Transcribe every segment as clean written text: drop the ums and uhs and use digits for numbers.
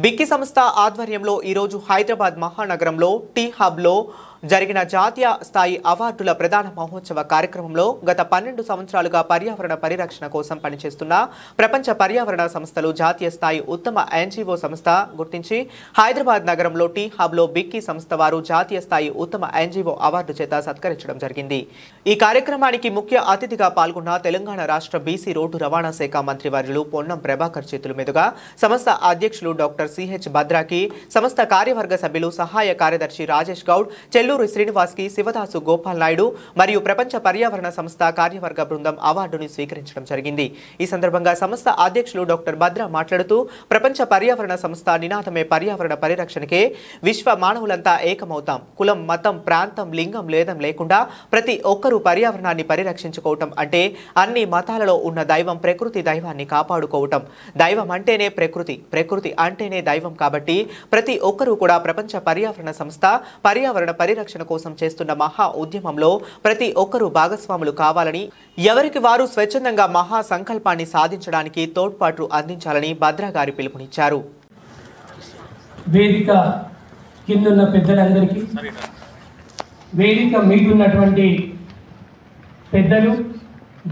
బిక్కి సంస్థ ఆధ్వర్యంలో ఈరోజు హైదరాబాద్ మహానగరంలో టీ హబ్లో జరిగిన జాతీయ స్థాయి అవార్డుల ప్రదాన మహోత్సవ కార్యక్రమంలో గత 12 సంవత్సరాలుగా పర్యావరణ పరిరక్షణ కోసం పనిచేస్తున్న ప్రపంచ పర్యావరణ సంస్థలు జాతీయ స్థాయి ఉత్తమ ఎన్జీఓ సంస్థ గుర్తించి హైదరాబాద్ నగరంలో టీ హబ్లో బిక్కి సంస్థ వారు జాతీయ స్థాయి ఉత్తమ ఎన్జీఓ అవార్డు చేత సత్కరించడం జరిగింది। ఈ కార్యక్రమానికి ముఖ్య అతిథిగా పాల్గొన్న తెలంగాణ రాష్ట్ర బీసీ రోడ్డు రవాణా శాఖ మంత్రి వర్యులు పొన్నం ప్రభాకర్ చేతుల మీదుగా సంస్థ అధ్యక్షులు డాక్టర్ సిహెచ్ భద్రాకి, సంస్థ కార్యవర్గ సభ్యులు సహాయ కార్యదర్శి రాజేష్ గౌడ్, చెల్లూరు శ్రీనివాస్ కి, శివదాసు గోపాల్ నాయుడు మరియు ప్రపంచ పర్యావరణ సంస్థ కార్యవర్గ బృందం అవార్డుని స్వీకరించడం జరిగింది। ఈ సందర్భంగా సంస్థ అధ్యక్షులు డాక్టర్ భద్ర మాట్లాడుతూ ప్రపంచ పర్యావరణ సంస్థ నినాదమే పర్యావరణ పరిరక్షణకే విశ్వ మానవులంతా ఏకమవుతాం, కులం మతం ప్రాంతం లింగం లేదం లేకుండా ప్రతి ఒక్కరూ పర్యావరణాన్ని పరిరక్షించుకోవటం అంటే అన్ని మతాలలో ఉన్న దైవం ప్రకృతి దైవాన్ని కాపాడుకోవటం, దైవం అంటేనే ప్రకృతి, ప్రకృతి అంటేనే దైవం కాబట్టి ప్రతి ఒక్కరూ కూడా ప్రపంచ పర్యావరణ సంస్థ పర్యావరణ పరిరక్షణ కోసం చేస్తున్న మహా ఉద్యమంలో ప్రతి ఒక్కరూ భాగస్వాములు కావాలని, ఎవరికి వారు స్వచ్ఛందంగా మహా సంకల్పాన్ని సాధించడానికి తోడ్పాటు అందించాలని భద్ర గారి పిలుపునిచ్చారు। వేదిక కిందున్న పెద్దలందరికీ, వేదిక మీదున్నటువంటి పెద్దలు,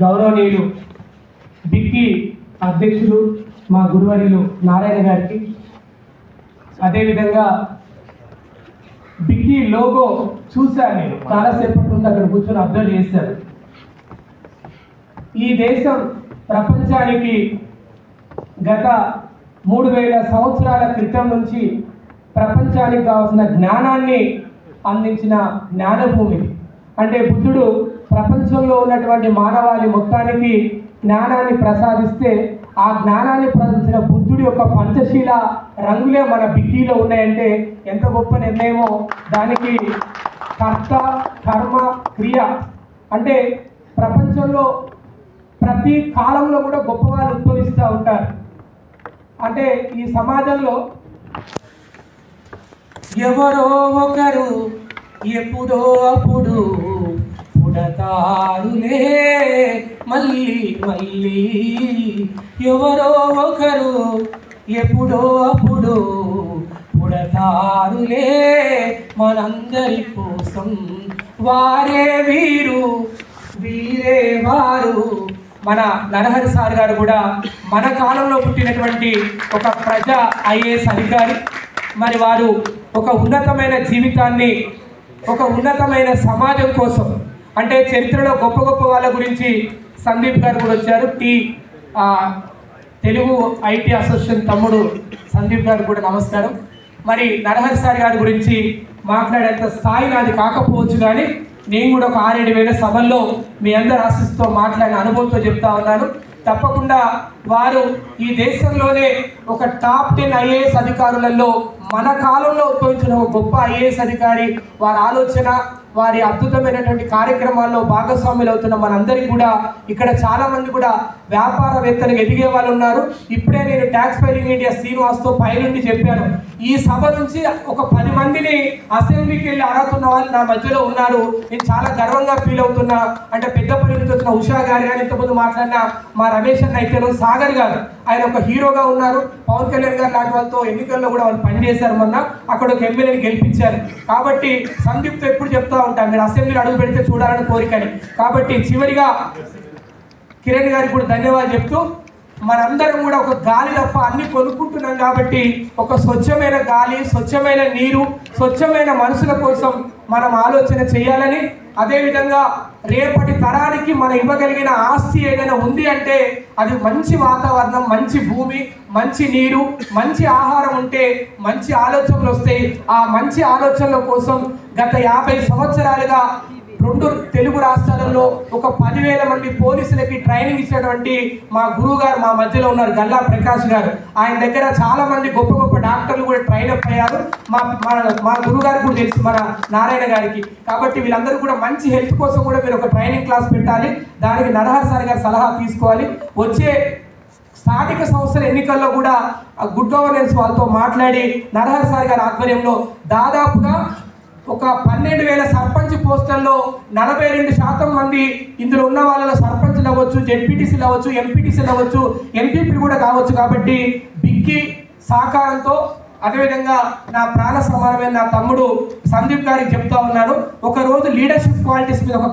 గౌరవనీయులు బిక్కి అధ్యక్షులు మా గురువర్యులు నారాయణ గారికి, అదేవిధంగా బిక్కి లోగో చూశాను నేను చాలాసేపటి నుండి అక్కడ కూర్చొని అబ్జర్వ్ చేశాను। ఈ దేశం ప్రపంచానికి గత 3000 సంవత్సరాల క్రితం నుంచి ప్రపంచానికి కావాల్సిన జ్ఞానాన్ని అందించిన జ్ఞానభూమి। అంటే బుద్ధుడు ప్రపంచంలో ఉన్నటువంటి మానవాళి మొత్తానికి జ్ఞానాన్ని ప్రసాదిస్తే ఆ జ్ఞానాన్ని ప్రసాదించిన బుద్ధుడి యొక్క పంచశీల రంగులే మన బిక్కీలో ఉన్నాయంటే ఎంత గొప్ప నిర్ణయమో। దానికి కర్త కర్మ క్రియ అంటే ప్రపంచంలో ప్రతి కాలంలో కూడా గొప్ప వాళ్ళు ఉద్భవిస్తూ ఉంటారు। అంటే ఈ సమాజంలో ఎవరో ఒకరు ఎప్పుడో అప్పుడు పుడతారులే మళ్ళీ మళ్ళీ, ఎవరో ఒకరు ఎప్పుడో అప్పుడు పుడతారులే మనందరి కోసం, వారే వీరు వీరే వారు। మన నరహరి సార్ గారు కూడా మన కాలంలో పుట్టినటువంటి ఒక ప్రజా ఐఏఎస్ అధికారి। మరి వారు ఒక ఉన్నతమైన జీవితాన్ని, ఒక ఉన్నతమైన సమాజం కోసం, అంటే చరిత్రలో గొప్ప గొప్ప వాళ్ళ గురించి సందీప్ గారు కూడా వచ్చారు, తెలుగు ఐటీ అసోసియేషన్ తమ్ముడు సందీప్ గారు కూడా నమస్కారం। మరి నరహరి సార్ గారి గురించి మాట్లాడేంత స్థాయి నాది కాకపోవచ్చు, కానీ నేను కూడా ఒక 6-7 వేల సభల్లో మీ అందరి ఆశీస్సుతో మాట్లాడిన అనుభవంతో చెప్తా ఉన్నాను। తప్పకుండా వారు ఈ దేశంలోనే ఒక టాప్ 10 ఐఏఎస్ అధికారులలో మన కాలంలో ఉద్భవించిన ఒక గొప్ప ఐఏఎస్ అధికారి। వారి ఆలోచన, వారి అద్భుతమైనటువంటి కార్యక్రమాల్లో భాగస్వాములు అవుతున్న మనందరికీ కూడా ఇక్కడ చాలామంది కూడా వ్యాపారవేత్తలు ఎదిగే వాళ్ళు ఉన్నారు। ఇప్పుడే నేను ట్యాక్స్ ఫైలింగ్ ఇండియా శ్రీనివాస్తో పైనుండి చెప్పాను, ఈ సభ నుంచి ఒక 10 మందిని అసెంబ్లీకి వెళ్ళి అర్హతున్న వాళ్ళు నా మధ్యలో ఉన్నారు। నేను చాలా గర్వంగా ఫీల్ అవుతున్నా। అంటే పెద్దపల్లి నుంచి వచ్చిన ఉషా గారు కానీ, ఇంతకుముందు మాట్లాడిన మా రమేష్ అన్న అయితే సాగర్ గారు, ఆయన ఒక హీరోగా ఉన్నారు। పవన్ కళ్యాణ్ గారు లాంటి వాళ్ళతో ఎన్నికల్లో కూడా వాళ్ళు పనిచేశారు, మొన్న అక్కడ ఒక ఎమ్మెల్యేని గెలిపించారు। కాబట్టి సందీప్తో ఎప్పుడు చెప్తా ఉంటాను, మీరు అసెంబ్లీలో అడుగు పెడితే చూడాలని కోరికని। కాబట్టి చివరిగా కిరణ్ గారికి కూడా ధన్యవాదాలు చెప్తూ, మనందరం కూడా ఒక గాలి తప్ప అన్ని కొనుక్కుంటున్నాం కాబట్టి ఒక స్వచ్ఛమైన గాలి, స్వచ్ఛమైన నీరు, స్వచ్ఛమైన మనుషుల కోసం మనం ఆలోచన చేయాలని, అదేవిధంగా రేపటి తరానికి మనం ఇవ్వగలిగిన ఆస్తి ఏదైనా ఉంది అంటే అది మంచి వాతావరణం, మంచి భూమి, మంచి నీరు, మంచి ఆహారం ఉంటే మంచి ఆలోచనలు వస్తాయి। ఆ మంచి ఆలోచనల కోసం గత 50 సంవత్సరాలుగా 2 తెలుగు రాష్ట్రాలలో ఒక 10,000 మంది పోలీసులకి ట్రైనింగ్ ఇచ్చినటువంటి మా గురువు గారు మా మధ్యలో ఉన్నారు, గల్లా ప్రకాష్ గారు। ఆయన దగ్గర చాలా మంది గొప్ప గొప్ప డాక్టర్లు కూడా ట్రైన్ అప్ అయ్యారు। మా గురువు గారికి కూడా తెలుసు, మన నారాయణ గారికి। కాబట్టి వీళ్ళందరూ కూడా మంచి హెల్త్ కోసం కూడా మీరు ఒక ట్రైనింగ్ క్లాస్ పెట్టాలి, దానికి నరహరి సార్ గారి సలహా తీసుకోవాలి। వచ్చే స్థానిక సంస్థల ఎన్నికల్లో కూడా గుడ్ గవర్నెన్స్ వాళ్ళతో మాట్లాడి నరహరి సార్ గారి ఆధ్వర్యంలో దాదాపుగా ఒక 12,000 సర్పంచ్ పోస్టుల్లో 42% మంది ఇందులో ఉన్న వాళ్ళలో సర్పంచ్లు అవ్వచ్చు, జెడ్పీటీసీలు అవ్వచ్చు, ఎంపీటీసీలు అవ్వచ్చు, ఎంపీపీ కూడా కావచ్చు। కాబట్టి బిక్కి సహకారంతో అదేవిధంగా నా ప్రాణ సమానమైన నా తమ్ముడు సందీప్ గారికి చెప్తా ఉన్నాను. ఒకరోజు లీడర్షిప్ క్వాలిటీస్ మీద ఒక